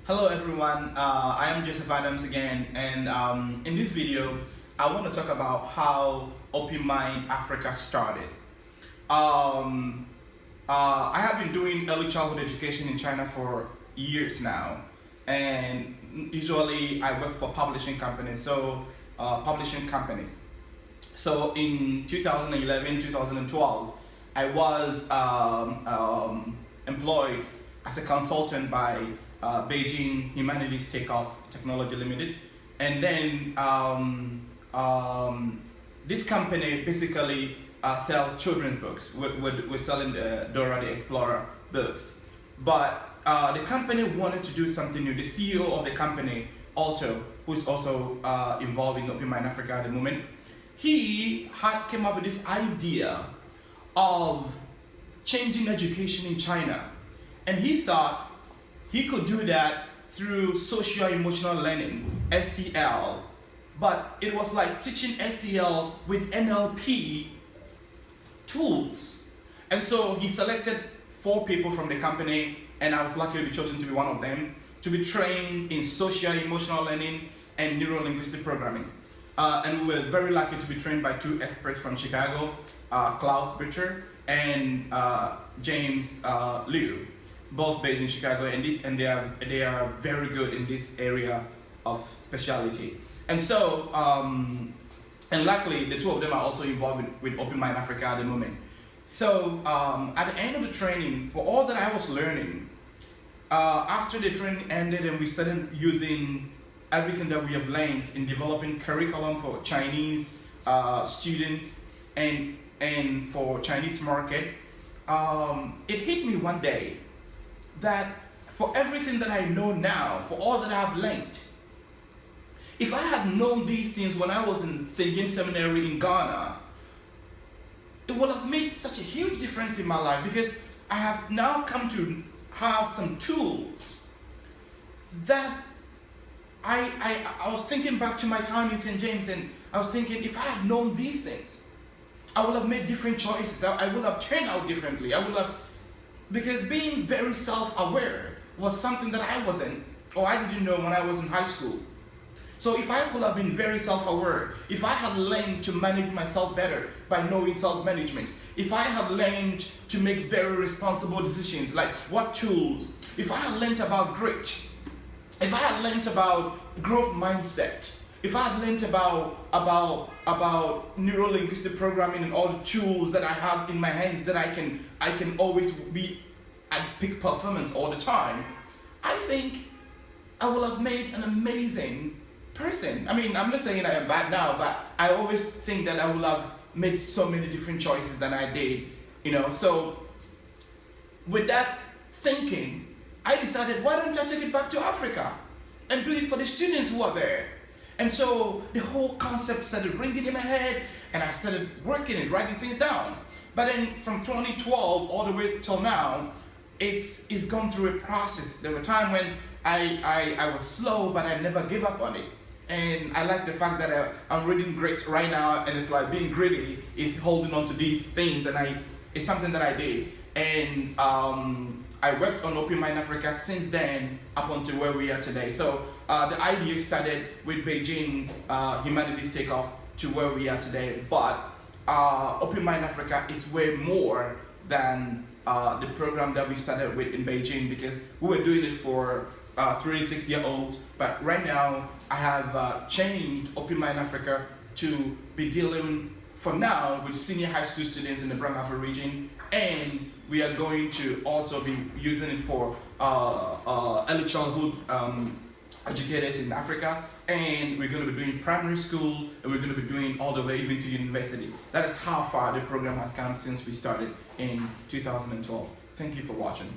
Hello everyone, I am Joseph Adams again, and in this video I want to talk about how Open Mind Africa started. I have been doing early childhood education in China for years now, and usually I work for publishing companies. So in 2011, 2012, I was employed as a consultant by Beijing Humanities Takeoff Technology Limited, and then this company basically sells children's books. We're selling the Dora the Explorer books, but the company wanted to do something new. The CEO of the company, Alto, who's also involved in Open Mind Africa at the moment, he had came up with this idea of changing education in China, and he thought he could do that through social emotional learning, SEL, but it was like teaching SEL with NLP tools. And so he selected 4 people from the company, and I was lucky to be chosen to be one of them, to be trained in social emotional learning and neuro-linguistic programming. And we were very lucky to be trained by 2 experts from Chicago, Klaus Bitter and James Liu, both based in Chicago, and they are very good in this area of specialty. And so, and luckily, the 2 of them are also involved with Open Mind Africa at the moment. So at the end of the training, for all that I was learning, after the training ended and we started using everything that we have learned in developing curriculum for Chinese students and for Chinese market, it hit me one day that for everything that I know now, for all that I've learned, if I had known these things when I was in St. James Seminary in Ghana, it would have made such a huge difference in my life, because I have now come to have some tools that I was thinking back to my time in St. James, and I was thinking, if I had known these things, I would have made different choices. I would have turned out differently. Because being very self-aware was something that I wasn't, or I didn't know when I was in high school. So if I would have been very self-aware, if I had learned to manage myself better by knowing self-management, if I had learned to make very responsible decisions, like what tools, if I had learned about grit, if I had learned about growth mindset, if I had learned about neuro-linguistic programming and all the tools that I have in my hands that I can always be at peak performance all the time, I think I will have made an amazing person. I mean, I'm not saying I am bad now, but I always think that I will have made so many different choices than I did, So with that thinking, I decided, why don't I take it back to Africa and do it for the students who are there? And so the whole concept started ringing in my head, and I started working and writing things down. But then from 2012 all the way till now, it's gone through a process. There were times when I was slow, but I never gave up on it. And I like the fact that I'm reading grit right now, and it's like being gritty is holding on to these things, and it's something that I did. And I worked on Open Mind Africa since then up until where we are today. So the idea started with Beijing Humanities Takeoff to where we are today. But Open Mind Africa is way more than the program that we started with in Beijing, because we were doing it for 3 to 6-year-olds. But right now, I have changed Open Mind Africa to be dealing for now with senior high school students in the Brang-Ahafo region, and we are going to also be using it for early childhood educators in Africa, and we're going to be doing primary school, and we're going to be doing all the way even to university. That is how far the program has come since we started in 2012. Thank you for watching.